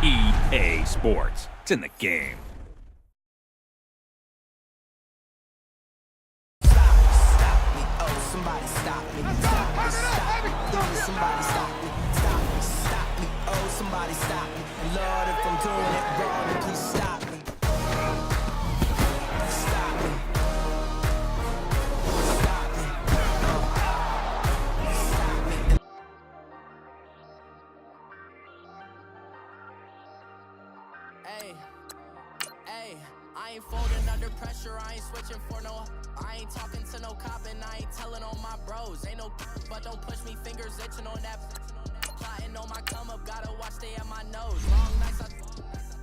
EA Sports. It's in the game. Somebody stop me, stop me, stop me. Somebody stop me, stop me, stop me. Oh, somebody stop me. Lord, if I'm doing it wrong, then please stop me. Stop me. Stop me. Stop me. Hey, hey, I ain't folding under pressure, I ain't switching for no. I ain't talking to no cop and I ain't telling on my bros. Ain't no but don't push me, fingers itching on that. Plotting on my come up, gotta watch stay at my nose. Long nights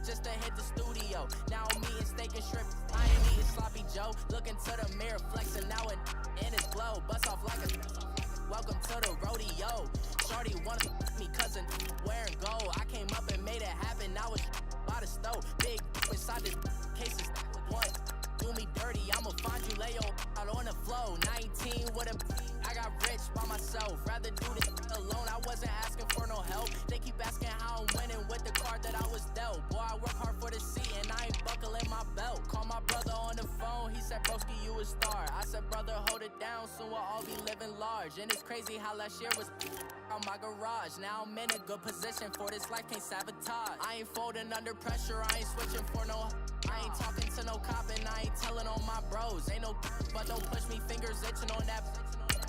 just to hit the studio. Now I'm eating steak and shrimp, I ain't eating sloppy Joe. Looking to the mirror, flexing now and in his glow. Bust off like a welcome to the rodeo. Shorty wanna me cousin wearing gold. I came up and made it happen, now it's by the stove. Big inside the cases, what? Do me dirty, I'ma find you, lay your out on the floor. 19 with a I got rich by myself. Rather do this alone, I wasn't asking for no help. They keep asking how I'm winning with the card that I was dealt. Boy, I work hard for the seat and I ain't buckling my belt. Call my brother on the phone, he said, broski, you a star. I said, brother, hold it down, soon we'll all be living large. And it's crazy how last year was on my garage. Now I'm in a good position for this life, can't sabotage. I ain't folding under pressure, I ain't switching for no. I ain't talking to no cop and I ain't telling on my bros. Ain't no but don't push me, fingers itching on that.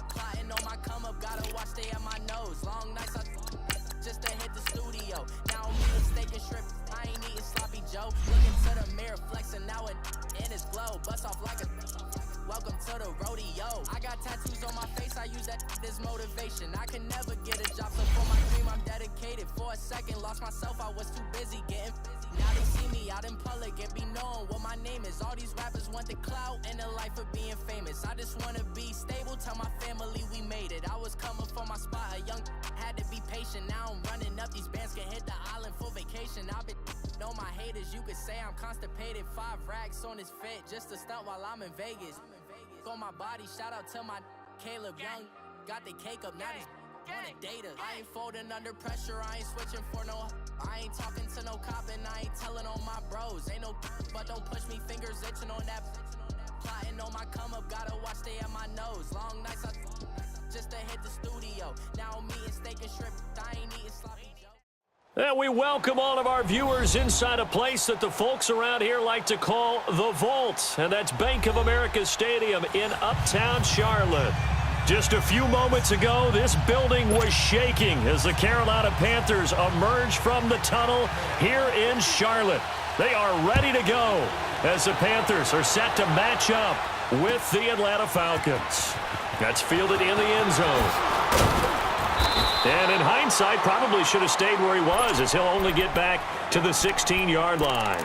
Plotting on my come up, gotta watch stay at my nose. Long nights just to hit the studio. Now I'm eating steak and shrimp, I ain't eating sloppy Joe. Looking to the mirror, flexing now and in his glow. Bust off like a welcome to the rodeo. I got tattoos on my face, I use that as motivation. I can never get a job, so for my dream I'm dedicated. For a second, lost myself, I was too busy getting busy. Now they see me out in public and be knowing what my name is. All these rappers want the clout and the life of being famous. I just wanna be stable, tell my family we made it. I was coming for my spot, a young had to be patient. Now I'm running up, these bands can hit the island for vacation. I've been know my haters, you could say I'm constipated. 5 racks on his fit, just to stunt while I'm in Vegas. On my body, shout out to my Caleb Young. Got the cake up, now these wanna date us. I ain't folding under pressure, I ain't switching for no. I ain't talking to no cop and I ain't telling on my bros. Ain't no but don't push me, fingers itching on that. Plotting on my come up, gotta watch stay at my nose. Long nights just to hit the studio. Now I'm eating steak and shrimp, I ain't eating sloppy Joe. And we welcome all of our viewers inside a place that the folks around here like to call the Vault. And that's Bank of America Stadium in Uptown Charlotte. Just a few moments ago, this building was shaking as the Carolina Panthers emerged from the tunnel here in Charlotte. They are ready to go as the Panthers are set to match up with the Atlanta Falcons. That's fielded in the end zone. And in hindsight, probably should have stayed where he was as he'll only get back to the 16-yard line.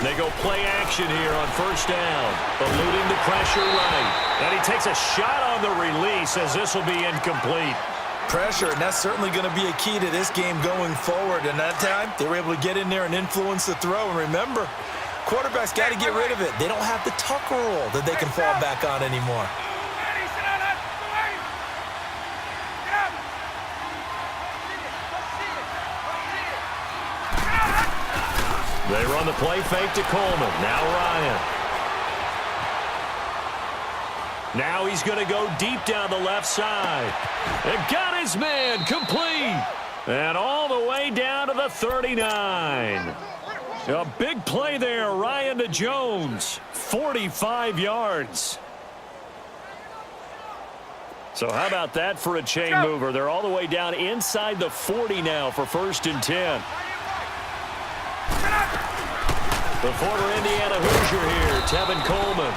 They go play action here on first down, eluding the pressure right. And he takes a shot on the release as this will be incomplete. Pressure, and that's certainly going to be a key to this game going forward. And that time, they were able to get in there and influence the throw. And remember, quarterbacks got to get rid of it. They don't have the Tucker rule that they can fall back on anymore. They run the play fake to Coleman. Now Ryan. Now he's going to go deep down the left side. And got his man complete. And all the way down to the 39. A big play there, Ryan to Jones. 45 yards. So how about that for a chain mover? They're all the way down inside the 40 now for 1st and 10. The former Indiana Hoosier here, Tevin Coleman.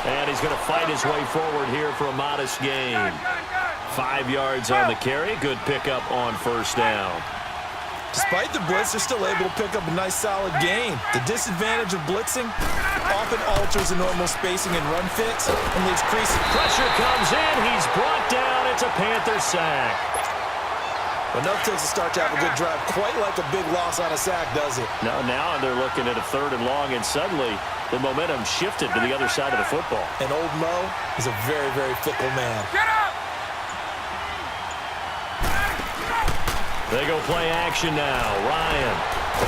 And he's going to fight his way forward here for a modest gain. 5 yards on the carry. Good pickup on first down. Despite the blitz, they're still able to pick up a nice, solid gain. The disadvantage of blitzing often alters the normal spacing and run fits and leaves creases. Pressure comes in. He's brought down. It's a Panther sack. Enough takes to start to have a good drive. Quite like a big loss on a sack, does it? No, now they're looking at a 3rd and long, and suddenly the momentum shifted to the other side of the football. And old Mo is a very, very fickle man. Get up! They go play action now. Ryan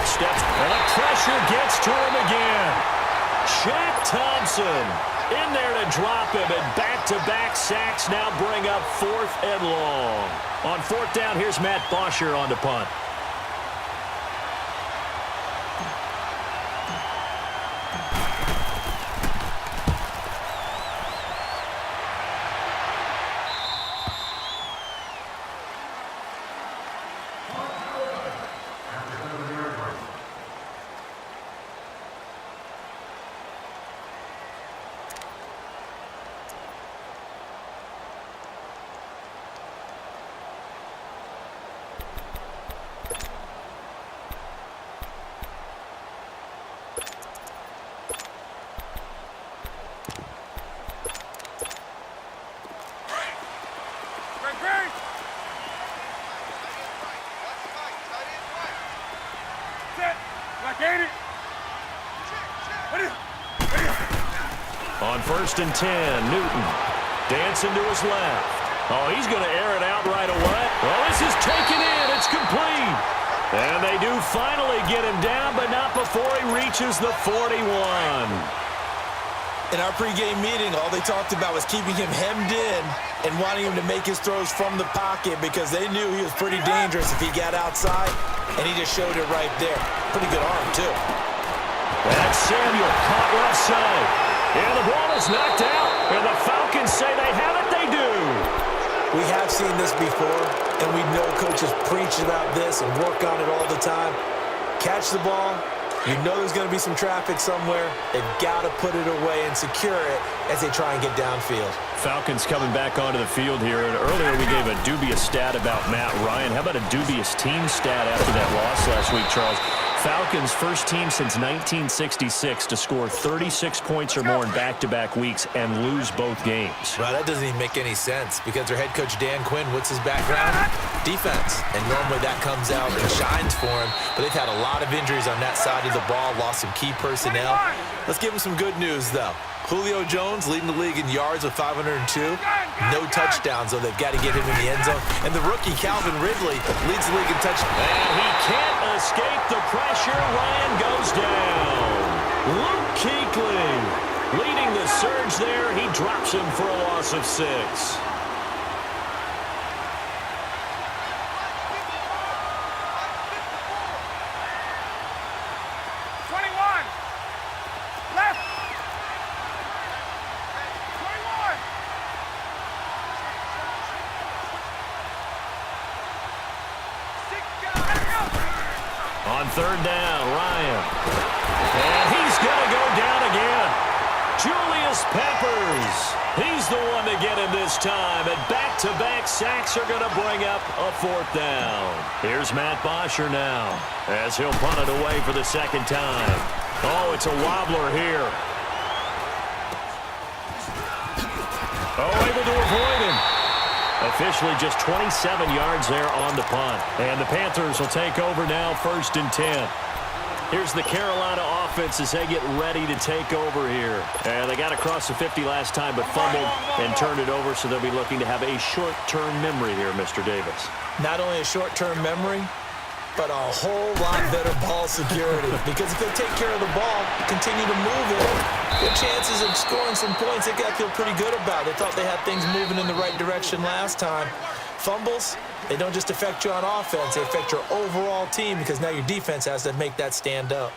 steps, and the pressure gets to him again. Shaq Thompson in there to drop him, and back-to-back sacks now bring up 4th and long. On 4th down, here's Matt Bosher on the punt. On 1st and 10, Newton dancing to his left. Oh, he's going to air it out right away. Well, this is taken in. It's complete. And they do finally get him down, but not before he reaches the 41. In our pregame meeting, all they talked about was keeping him hemmed in and wanting him to make his throws from the pocket because they knew he was pretty dangerous if he got outside, and he just showed it right there. Pretty good arm, too. That's Samuel, caught left side. And the ball is knocked out. And the Falcons say they have it. They do. We have seen this before, and we know coaches preach about this and work on it all the time. Catch the ball. You know there's going to be some traffic somewhere. They've got to put it away and secure it as they try and get downfield. Falcons coming back onto the field here. And earlier we gave a dubious stat about Matt Ryan. How about a dubious team stat after that loss last week, Charles? Falcons first team since 1966 to score 36 points or more in back-to-back weeks and lose both games. Well, that doesn't even make any sense because their head coach, Dan Quinn, what's his background? Defense. And normally that comes out and shines for him, but they've had a lot of injuries on that side of the ball, lost some key personnel. Let's give them some good news, though. Julio Jones leading the league in yards with 502. No touchdowns, though. They've got to get him in the end zone. And the rookie, Calvin Ridley, leads the league in touchdowns. And he can't escape the pressure. Ryan goes down. Luke Kuechly leading the surge there. He drops him for a loss of 6. On 3rd down, Ryan. And he's going to go down again. Julius Peppers. He's the one to get him this time. And back-to-back sacks are going to bring up a 4th down. Here's Matt Bosher now as he'll punt it away for the 2nd time. Oh, it's a wobbler here. Oh, able to avoid him. Officially just 27 yards there on the punt. And the Panthers will take over now 1st and 10. Here's the Carolina offense as they get ready to take over here. And they got across the 50 last time but fumbled and turned it over, so they'll be looking to have a short-term memory here, Mr. Davis. Not only a short-term memory, but a whole lot better ball security. Because if they take care of the ball, continue to move it, good chances of scoring some points they got to feel pretty good about. They thought they had things moving in the right direction last time. Fumbles, they don't just affect you on offense, they affect your overall team because now your defense has to make that stand up.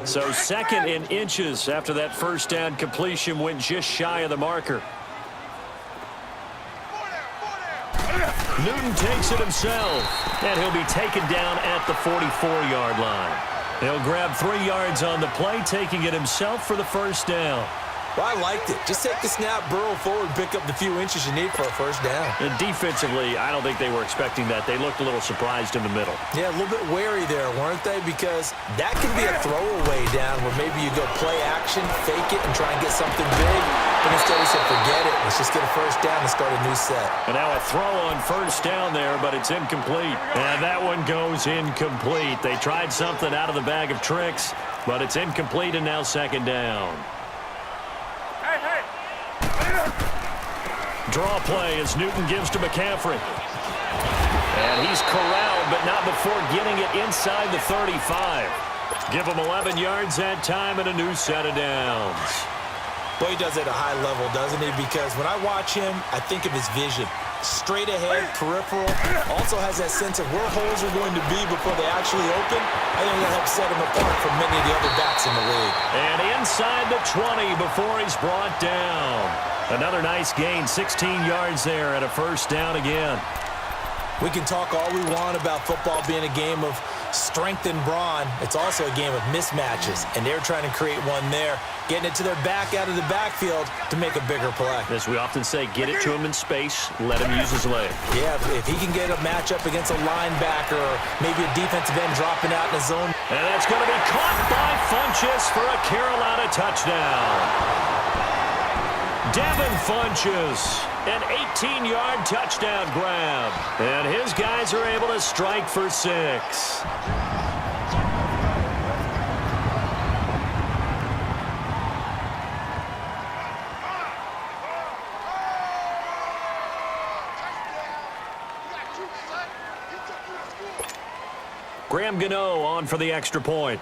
So 2nd in inches after that 1st down completion went just shy of the marker. Newton takes it himself, and he'll be taken down at the 44-yard line. He'll grab 3 yards on the play, taking it himself for the 1st down. Well, I liked it. Just take the snap, burrow forward, pick up the few inches you need for a first down. And defensively, I don't think they were expecting that. They looked a little surprised in the middle. Yeah, a little bit wary there, weren't they? Because that can be a throwaway down where maybe you go play action, fake it, and try and get something big. But instead he said, forget it. Let's just get a first down and start a new set. And now a throw on first down there, but it's incomplete. And that one goes incomplete. They tried something out of the bag of tricks, but it's incomplete and now second down. Draw play as Newton gives to McCaffrey. And he's corralled, but not before getting it inside the 35. Give him 11 yards that time and a new set of downs. Well, he does it at a high level, doesn't he? Because when I watch him, I think of his vision. Straight ahead, peripheral. Also has that sense of where holes are going to be before they actually open. I think that helps set him apart from many of the other backs in the league. And inside the 20 before he's brought down. Another nice gain, 16 yards there and a first down again. We can talk all we want about football being a game of strength and brawn. It's also a game of mismatches, and they're trying to create one there, getting it to their back out of the backfield to make a bigger play. As we often say, get it to him in space, let him use his leg. Yeah, if he can get a matchup against a linebacker or maybe a defensive end dropping out in the zone. And that's going to be caught by Funchess for a Carolina touchdown. Devin Funchess, an 18-yard touchdown grab. And his guys are able to strike for 6. Graham Gano on for the extra point.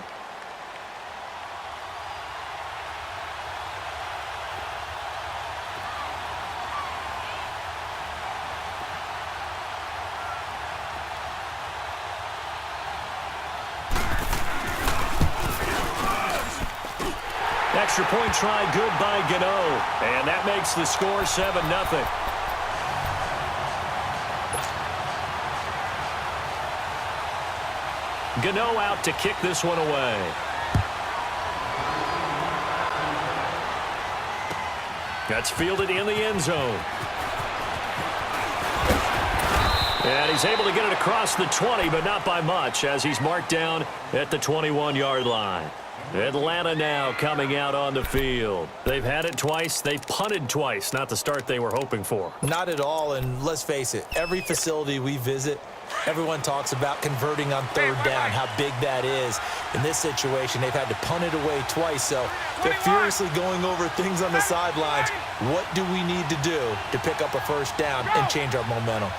Extra point try good by Gano. And that makes the score 7-0. Gano out to kick this one away. That's fielded in the end zone. And he's able to get it across the 20, but not by much, as he's marked down at the 21-yard line. Atlanta now coming out on the field. They've had it twice. They punted twice. Not the start they were hoping for. Not at all, and let's face it, every facility we visit, everyone talks about converting on third down, how big that is. In this situation, they've had to punt it away twice, so they're furiously going over things on the sidelines. What do we need to do to pick up a first down and change our momentum?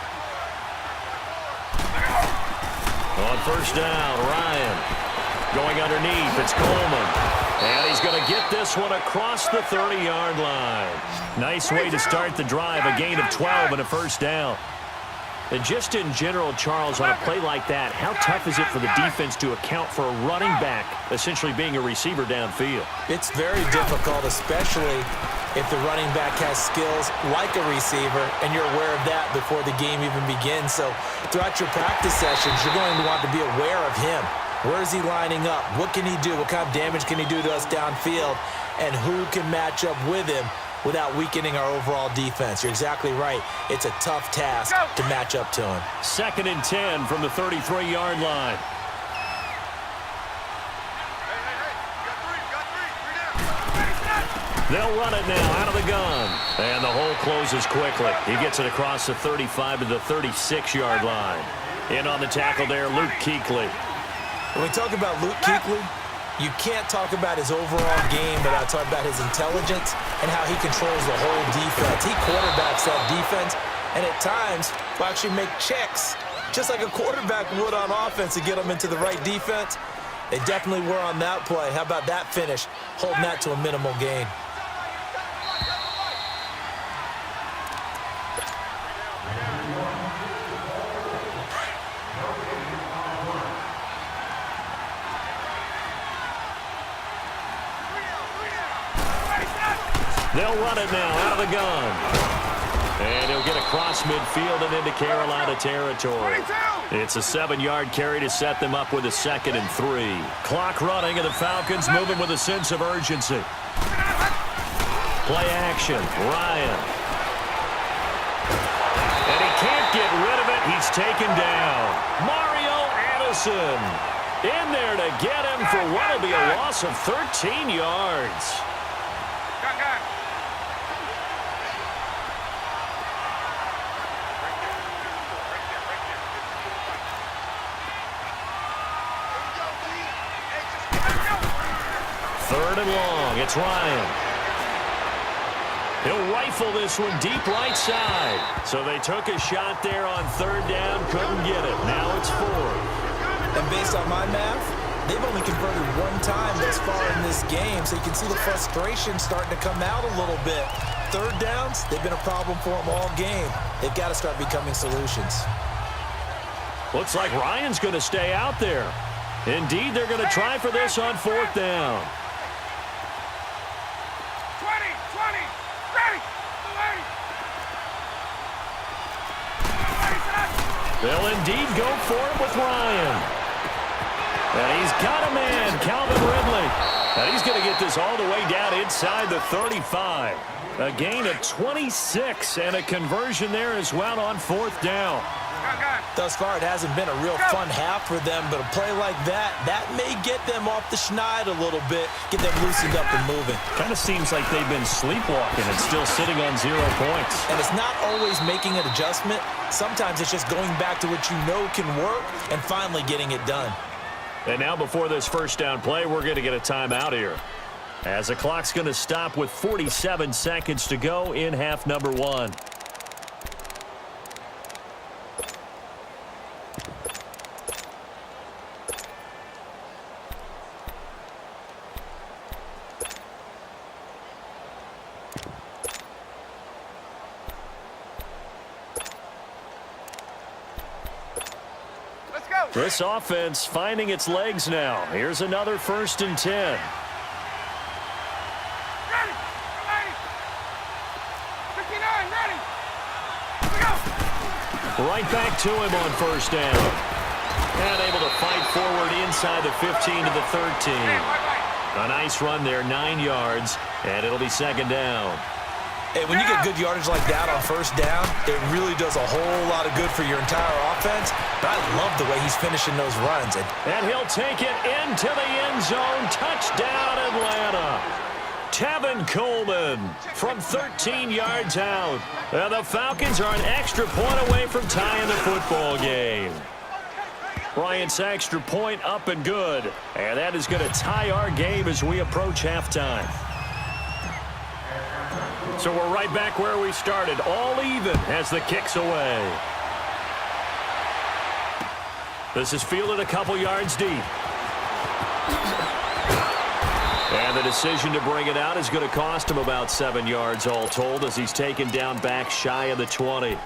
On first down, Ryan. Going underneath, it's Coleman. And he's going to get this one across the 30-yard line. Nice way to start the drive, a gain of 12 and a first down. And just in general, Charles, on a play like that, how tough is it for the defense to account for a running back essentially being a receiver downfield? It's very difficult, especially if the running back has skills like a receiver, and you're aware of that before the game even begins. So throughout your practice sessions, you're going to want to be aware of him. Where is he lining up? What can he do? What kind of damage can he do to us downfield? And who can match up with him without weakening our overall defense? You're exactly right. It's a tough task to match up to him. 2nd and 10 from the 33-yard line. They'll run it now out of the gun. And the hole closes quickly. He gets it across the 35 to the 36-yard line. In on the tackle there, Luke Kuechly. When we talk about Luke Kuechly, you can't talk about his overall game without talking about his intelligence and how he controls the whole defense. He quarterbacks that defense, and at times will actually make checks, just like a quarterback would on offense to get them into the right defense. They definitely were on that play. How about that finish, holding that to a minimal gain? They'll run it now out of the gun. And he'll get across midfield and into Carolina territory. It's a 7-yard carry to set them up with a 2nd and 3. Clock running, and the Falcons moving with a sense of urgency. Play action. Ryan. And he can't get rid of it. He's taken down. Mario Addison in there to get him for what will be a loss of 13 yards. Third and long. It's Ryan. He'll rifle this one deep right side. So they took a shot there on third down. Couldn't get it. Now it's fourth. And based on my math, they've only converted one time thus far in this game. So you can see the frustration starting to come out a little bit. Third downs, they've been a problem for them all game. They've got to start becoming solutions. Looks like Ryan's going to stay out there. Indeed, they're going to try for this on fourth down. They'll indeed go for it with Ryan. And he's got a man, Calvin Ridley. And he's going to get this all the way down inside the 35. A gain of 26 and a conversion there as well on fourth down. Thus far, it hasn't been a real fun half for them, but a play like that may get them off the schneid a little bit, get them loosened up and moving. Kind of seems like they've been sleepwalking and still sitting on 0 points. And it's not always making an adjustment. Sometimes it's just going back to what you know can work and finally getting it done. And now before this first down play, we're going to get a timeout here, as the clock's going to stop with 47 seconds to go in half number 1. This offense finding its legs now. Here's another 1st and 10. Right back to him on first down. And able to fight forward inside the 15 to the 13. A nice run there, 9 yards, and it'll be second down. Hey, when you get good yardage like that on first down, it really does a whole lot of good for your entire offense. But I love the way he's finishing those runs. And he'll take it into the end zone. Touchdown, Atlanta. Tevin Coleman from 13 yards out. And the Falcons are an extra point away from tying the football game. Bryant's extra point up and good. And that is going to tie our game as we approach halftime. So we're right back where we started, all even as the kick's away. This is fielded a couple yards deep. And the decision to bring it out is going to cost him about 7 yards all told, as he's taken down back shy of the 20.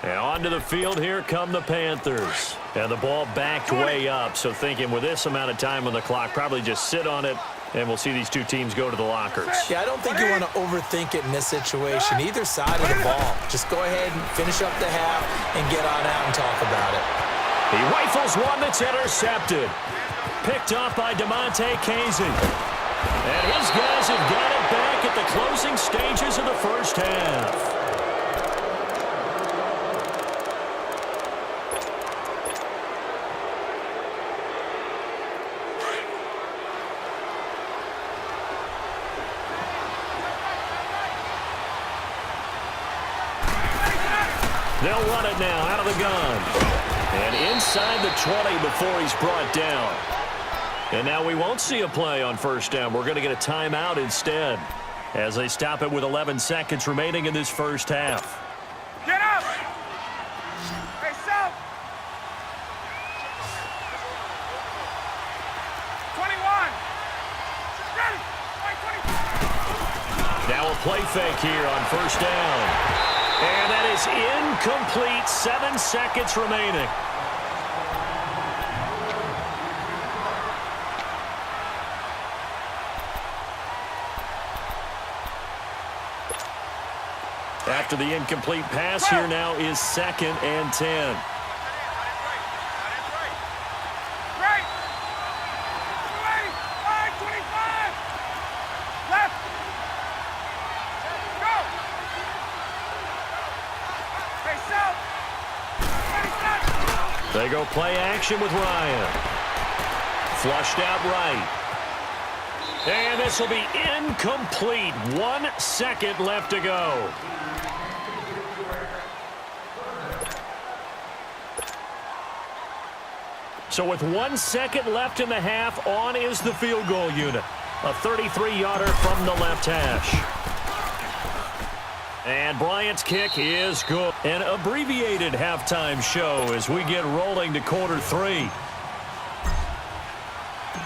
And onto the field, here come the Panthers. And the ball backed way up, so thinking with this amount of time on the clock, probably just sit on it. And we'll see these two teams go to the lockers. Yeah, I don't think you want to overthink it in this situation. Either side of the ball. Just go ahead and finish up the half and get on out and talk about it. He rifles one that's intercepted. Picked up by DeMonte Casey. And his guys have got it back at the closing stages of the first half. They'll run it now out of the gun. And inside the 20 before he's brought down. And now we won't see a play on first down. We're going to get a timeout instead, as they stop it with 11 seconds remaining in this first half. Get up! Hey, South! 21! Ready! 24! Now a play fake here on first down. And that is incomplete. 7 seconds remaining. After the incomplete pass, here now is 2nd and 10. They go play action with Ryan. Flushed out right. And this will be incomplete. 1 second left to go. So with 1 second left in the half, on is the field goal unit. A 33-yarder from the left hash. And Bryant's kick is good. An abbreviated halftime show as we get rolling to quarter 3.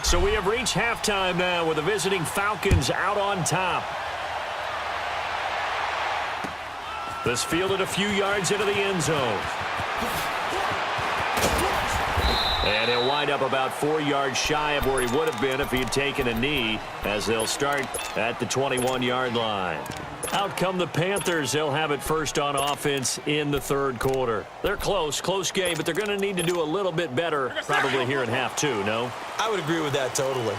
So we have reached halftime now with the visiting Falcons out on top. This fielded a few yards into the end zone. And he'll wind up about 4 yards shy of where he would have been if he had taken a knee, as they'll start at the 21-yard line. Out come the Panthers. They'll have it first on offense in the third quarter. They're close game, but they're going to need to do a little bit better probably here in half 2, no? I would agree with that totally.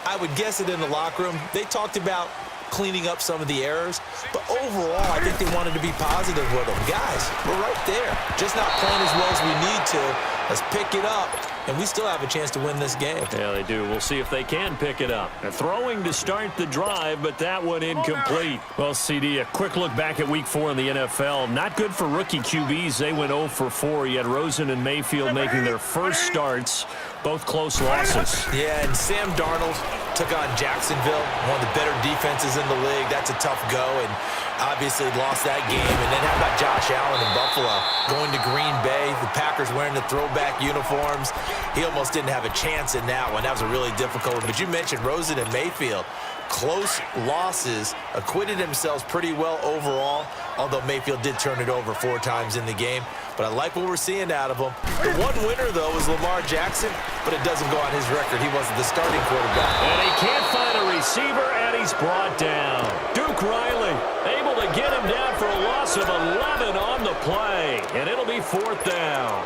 I would guess it in the locker room. They talked about cleaning up some of the errors, but overall, I think they wanted to be positive with them. Guys, we're right there. Just not playing as well as we need to. Let's pick it up, and we still have a chance to win this game. Yeah, they do. We'll see if they can pick it up. Throwing to start the drive, but that one incomplete. Well, CD, a quick look back at Week 4 in the NFL. Not good for rookie QBs. They went 0 for 4. You had Rosen and Mayfield making their first starts, both close losses. Yeah, and Sam Darnold took on Jacksonville, one of the better defenses in the league. That's a tough go, and obviously lost that game. And then how about Josh Allen in Buffalo going to Green Bay? The Packers wearing the throwback uniforms. He almost didn't have a chance in that one. That was a really difficult one. But you mentioned Rosen and Mayfield. Close losses, acquitted themselves pretty well overall, although Mayfield did turn it over 4 times in the game. But I like what we're seeing out of him. The one winner, though, was Lamar Jackson, but it doesn't go on his record. He wasn't the starting quarterback. And he can't find a receiver, and he's brought down. Duke Riley able to get him down for a loss of 11 on the play, and it'll be 4th down.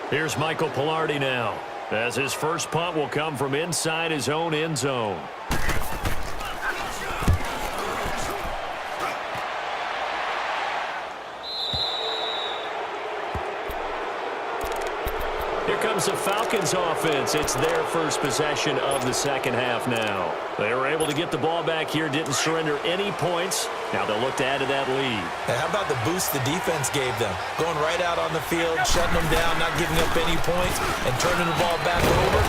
Here's Michael Pilardi now, as his first punt will come from inside his own end zone. Here comes the Falcons offense. It's their first possession of the second half now. They were able to get the ball back here, didn't surrender any points. Now they'll look to add to that lead. And how about the boost the defense gave them? Going right out on the field, shutting them down, not giving up any points, and turning the ball back over.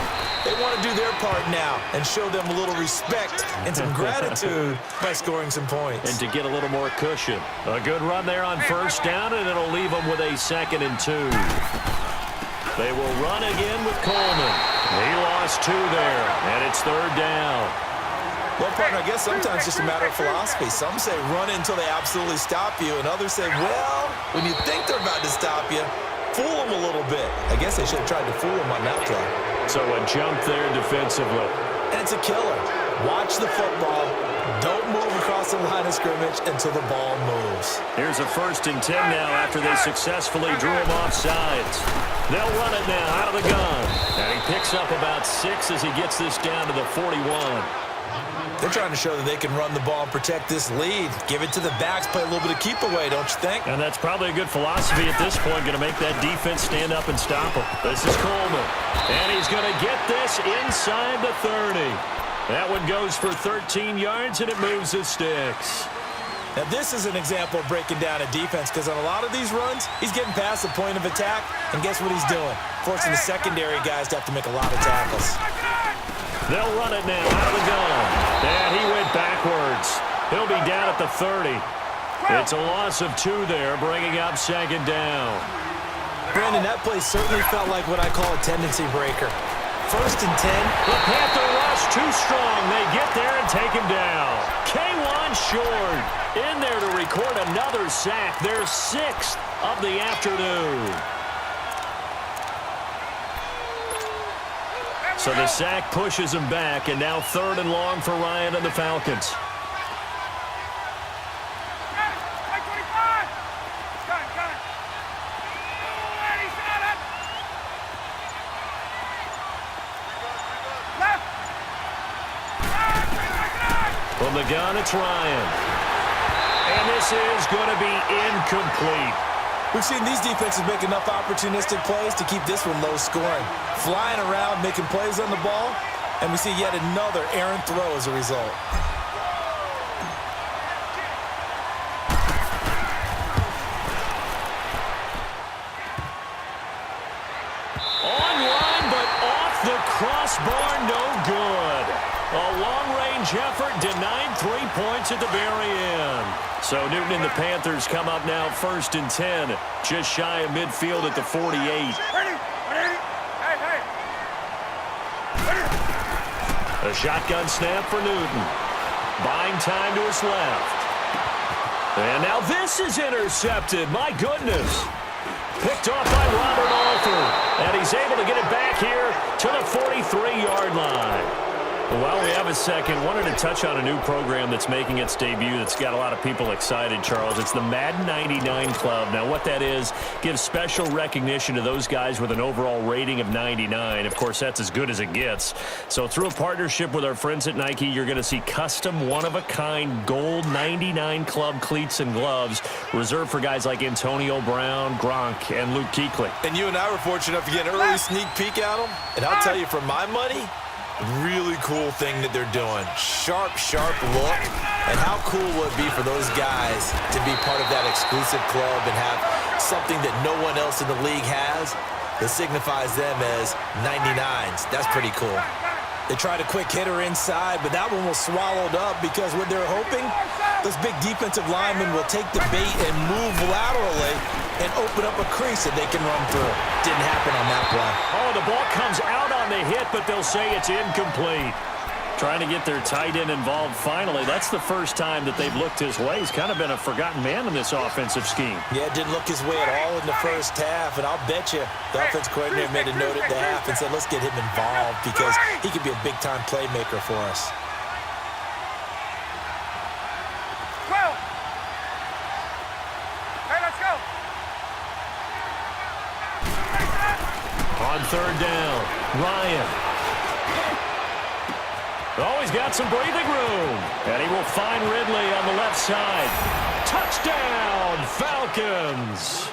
They want to do their part now and show them a little respect and some gratitude by scoring some points. And to get a little more cushion. A good run there on first down, and it'll leave them with a 2nd and 2. They will run again with Coleman. He lost 2 there, and it's 3rd down. Well, partner, I guess sometimes it's just a matter of philosophy. Some say run until they absolutely stop you, and others say, well, when you think they're about to stop you, fool them a little bit. I guess they should have tried to fool them on that play. So a jump there defensively. And it's a killer. Watch the football. Don't move across the line of scrimmage until the ball moves. Here's a 1st and 10 now after they successfully drew him off sides. They'll run it now out of the gun. And he picks up about 6 as he gets this down to the 41. They're trying to show that they can run the ball and protect this lead. Give it to the backs, play a little bit of keep away, don't you think? And that's probably a good philosophy at this point, going to make that defense stand up and stop him. This is Coleman. And he's going to get this inside the 30. That one goes for 13 yards, and it moves the sticks. Now, this is an example of breaking down a defense, because on a lot of these runs, he's getting past the point of attack, and guess what he's doing? Forcing the secondary guys to have to make a lot of tackles. They'll run it now out of the gun. And he went backwards. He'll be down at the 30. It's a loss of 2 there, bringing up 2nd down. Brandon, that play certainly felt like what I call a tendency breaker. 1st and 10. The Panther rush too strong. They get there and take him down. K1 short in there to record another sack. Their 6th of the afternoon. So the sack pushes him back, and now 3rd and long for Ryan and the Falcons. Left. From the gun, it's Ryan. And this is going to be incomplete. We've seen these defenses make enough opportunistic plays to keep this one low scoring. Flying around, making plays on the ball, and we see yet another errant throw as a result. Online, but off the crossbar, no good. A long-range effort denied 3 points at the very end. So Newton and the Panthers come up now 1st and 10, just shy of midfield at the 48. A shotgun snap for Newton. Buying time to his left. And now this is intercepted. My goodness. Picked off by Robert Alford. And he's able to get it back here to the 43-yard line. Well, we have a second. Wanted to touch on a new program that's making its debut that's got a lot of people excited, Charles. It's the Madden 99 Club. Now, what that is, gives special recognition to those guys with an overall rating of 99. Of course, that's as good as it gets. So through a partnership with our friends at Nike, you're going to see custom, one-of-a-kind gold 99 Club cleats and gloves reserved for guys like Antonio Brown, Gronk, and Luke Kuechly. And you and I were fortunate enough to get an early sneak peek at them. And I'll tell you, for my money, really cool thing that they're doing. Sharp look. And how cool will it be for those guys to be part of that exclusive club and have something that no one else in the league has that signifies them as 99s. That's pretty cool. They tried a quick hitter inside, but that one was swallowed up because what they're hoping, those big defensive linemen will take the bait and move laterally and open up a crease that they can run through. Didn't happen on that play. Oh, the ball comes out on the hit, but they'll say it's incomplete. Trying to get their tight end involved finally. That's the first time that they've looked his way. He's kind of been a forgotten man in this offensive scheme. Yeah, it didn't look his way at all in the first half, and I'll bet you the offense coordinator made a note at the half and said, let's get him involved because he could be a big-time playmaker for us. 12. Hey, let's go. On 3rd down, Ryan. Oh, he's got some breathing room. And he will find Ridley on the left side. Touchdown, Falcons.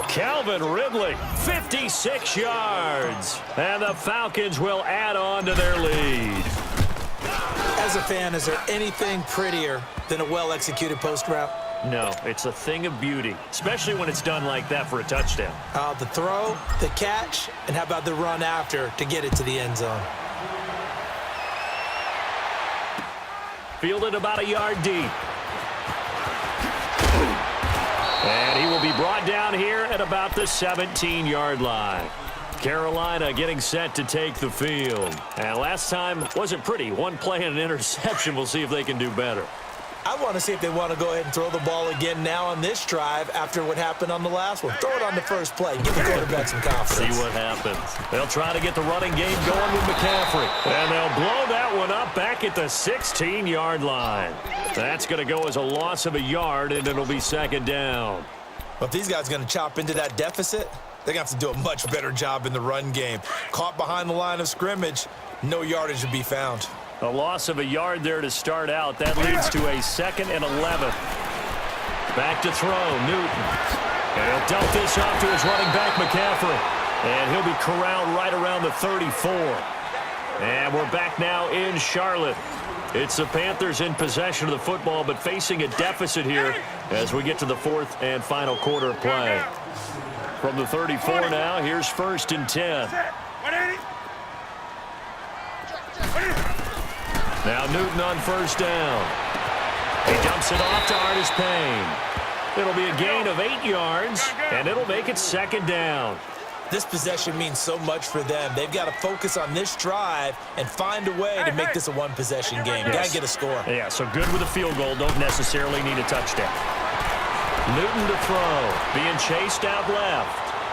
Calvin Ridley, 56 yards. And the Falcons will add on to their lead. As a fan, is there anything prettier than a well-executed post route? No, it's a thing of beauty, especially when it's done like that for a touchdown. The throw, the catch, and how about the run after to get it to the end zone? Fielded about a yard deep. And he will be brought down here at about the 17-yard line. Carolina getting set to take the field. And last time wasn't pretty. One play and an interception. We'll see if they can do better. I want to see if they want to go ahead and throw the ball again now on this drive after what happened on the last one. Throw it on the first play. Give the quarterback some confidence. See what happens. They'll try to get the running game going with McCaffrey. And they'll blow that one up back at the 16-yard line. That's going to go as a loss of a yard, and it'll be 2nd down. Well, if these guys are going to chop into that deficit, they're going to have to do a much better job in the run game. Caught behind the line of scrimmage, no yardage to be found. A loss of a yard there to start out. That leads to a 2nd and 11. Back to throw, Newton. And he'll dump this off to his running back, McCaffrey. And he'll be corralled right around the 34. And we're back now in Charlotte. It's the Panthers in possession of the football, but facing a deficit here as we get to the 4th and final quarter of play. From the 34 now, here's 1st and 10. Now Newton on 1st down. He dumps it off to Artis Payne. It'll be a gain of 8 yards, and it'll make it 2nd down. This possession means so much for them. They've got to focus on this drive and find a way to make this a one-possession game. Yes. Got to get a score. Yeah, so good with a field goal. Don't necessarily need a touchdown. Newton to throw. Being chased out left.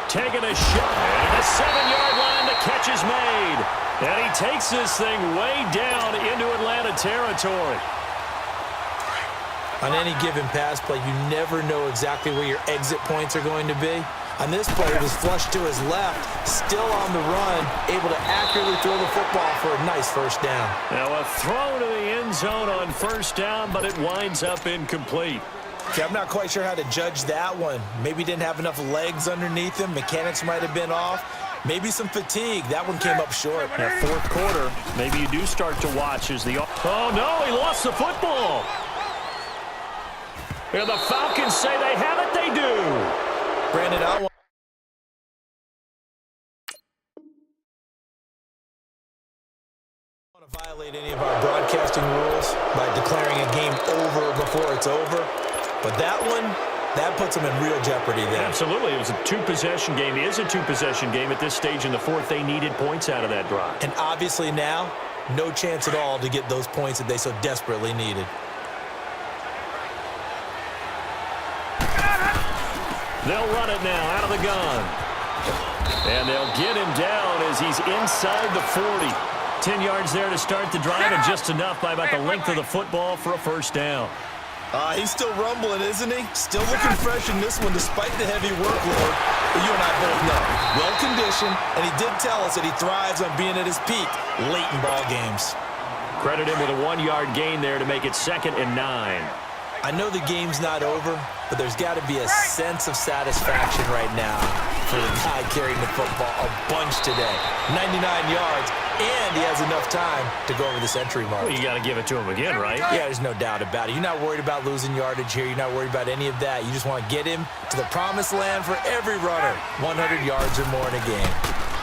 Taking a shot. And the 7-yard line, the catch is made. And he takes this thing way down into Atlanta territory. On any given pass play, you never know exactly where your exit points are going to be. On this play, he was flushed to his left, still on the run, able to accurately throw the football for a nice first down. Now a throw to the end zone on first down, but it winds up incomplete. Okay, I'm not quite sure how to judge that one. Maybe didn't have enough legs underneath him. Mechanics might have been off. Maybe some fatigue. That one came up short. That fourth quarter, maybe you do start to watch as the... Oh, no, he lost the football. And the Falcons say they have it. They do. Brandon, I want to violate any of our broadcasting rules by declaring a game over before it's over. But that one, that puts them in real jeopardy there. Absolutely. It was a two-possession game. It is a two-possession game. At this stage in the fourth, they needed points out of that drive. And obviously now, no chance at all to get those points that they so desperately needed. They'll run it now out of the gun. And they'll get him down as he's inside the 40. 10 yards there to start the drive, and just enough by about the length of the football for a first down. He's still rumbling, isn't he? Still looking fresh in this one despite the heavy workload. But you and I both know, well-conditioned, and he did tell us that he thrives on being at his peak late in ball games. Credit him with a 1-yard gain there to make it 2nd and 9. I know the game's not over, but there's got to be a sense of satisfaction right now for the guy carrying the football a bunch today. 99 yards, and he has enough time to go over the century mark. Well, you got to give it to him again, right? Yeah, there's no doubt about it. You're not worried about losing yardage here. You're not worried about any of that. You just want to get him to the promised land for every runner. 100 yards or more in a game.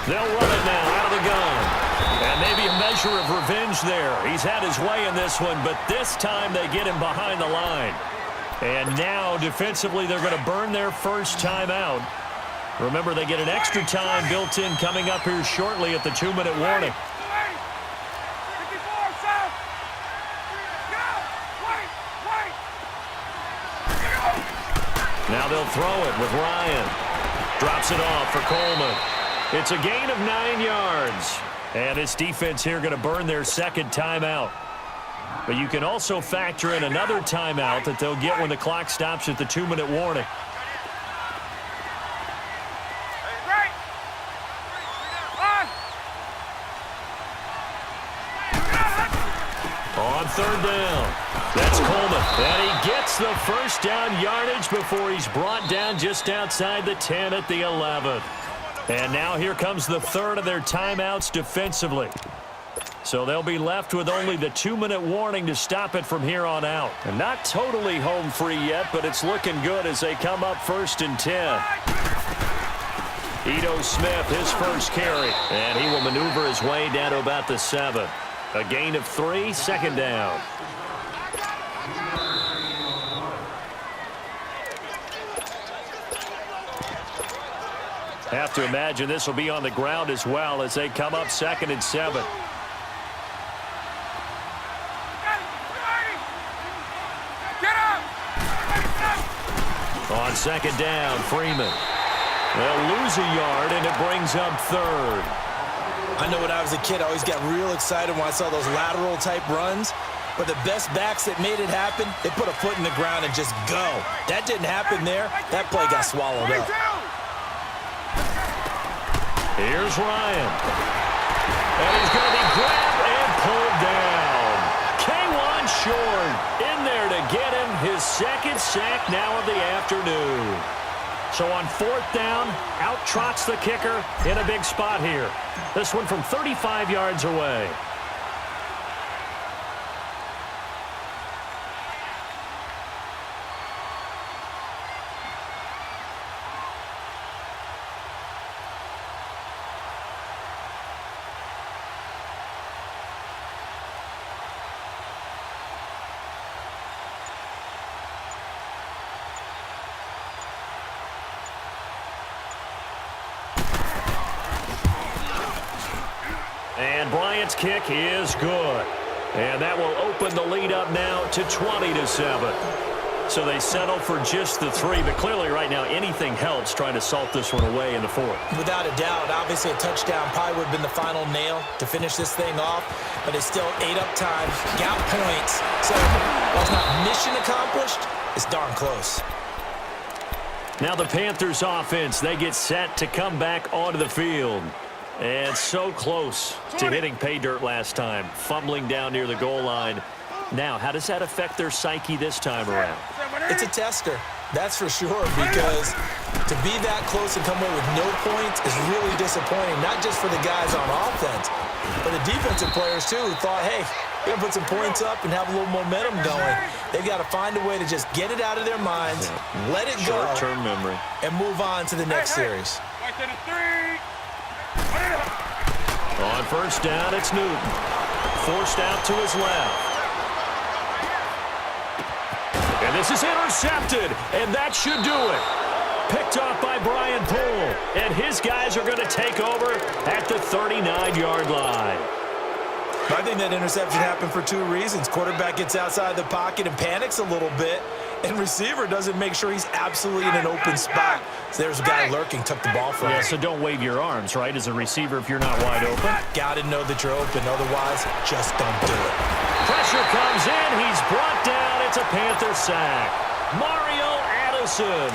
They'll run it now out of the gun. And maybe a measure of revenge there. He's had his way in this one, but this time they get him behind the line. And now, defensively, they're going to burn their first timeout. Remember, they get an extra time built in coming up here shortly at the 2-minute warning. Now they'll throw it with Ryan. Drops it off for Coleman. It's a gain of 9 yards. And this defense here going to burn their second timeout. But you can also factor in another timeout that they'll get when the clock stops at the 2-minute warning. On third down, that's Coleman. And he gets the first down yardage before he's brought down just outside the 10 at the 11. And now here comes the third of their timeouts defensively. So they'll be left with only the 2-minute warning to stop it from here on out. And not totally home free yet, but it's looking good as they come up 1st and 10. Ito Smith, his first carry. And he will maneuver his way down to about the 7. A gain of 3, 2nd down. Have to imagine this will be on the ground as well as they come up 2nd and 7. On 2nd down, Freeman. They'll lose a yard, and it brings up 3rd. I know when I was a kid, I always got real excited when I saw those lateral-type runs. But the best backs that made it happen, they put a foot in the ground and just go. That didn't happen there. That play got swallowed up. Here's Ryan. And he's going to be grabbed and pulled down. K1 Short in there to get him his 2nd sack now of the afternoon. So on 4th down, out trots the kicker in a big spot here. This one from 35 yards away. And Bryant's kick is good. And that will open the lead up now to 20-7. So they settle for just the 3. But clearly right now anything helps trying to salt this one away in the 4th. Without a doubt, obviously a touchdown probably would have been the final nail to finish this thing off. But it's still 8 up time, got points. So while it's not mission accomplished, it's darn close. Now the Panthers offense, they get set to come back onto the field. And so close to hitting pay dirt last time, fumbling down near the goal line. Now, how does that affect their psyche this time around? It's a tester, that's for sure, because to be that close and come away with no points is really disappointing, not just for the guys on offense, but the defensive players, too, who thought, hey, we're going to put some points up and have a little momentum going. They've got to find a way to just get it out of their minds, let it go, short-term memory, and move on to the next series. On first down, it's Newton. Forced out to his left. And this is intercepted, and that should do it. Picked off by Brian Poole, and his guys are going to take over at the 39-yard line. I think that interception happened for two reasons. Quarterback gets outside the pocket and panics a little bit, and receiver doesn't make sure he's absolutely in an open spot. So there's a guy lurking, took the ball from him. Yeah, so don't wave your arms, right, as a receiver if you're not wide open. Got to know that you're open. Otherwise, just don't do it. Pressure comes in. He's brought down. It's a Panther sack. Mario Addison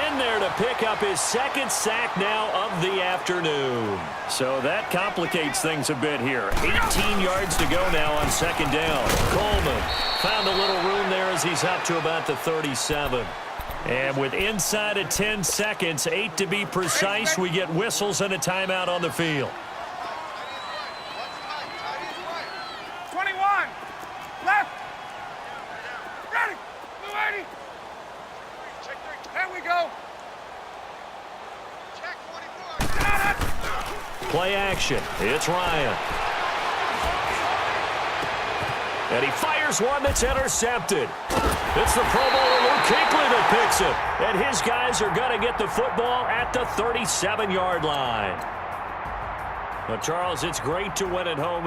in there to pick up his second sack now of the afternoon. So that complicates things a bit here. 18 yards to go now on second down. Coleman found a little room there as he's up to about the 37. And with inside of 10 seconds, 8 to be precise, we get whistles and a timeout on the field. 21. Left. Ready. 280. There we go. Check 24. Play action. It's Ryan. And he fires one that's intercepted. It's the Pro Bowler Luke Kuechly that picks it. And his guys are going to get the football at the 37-yard line. Well, Charles, it's great to win at home.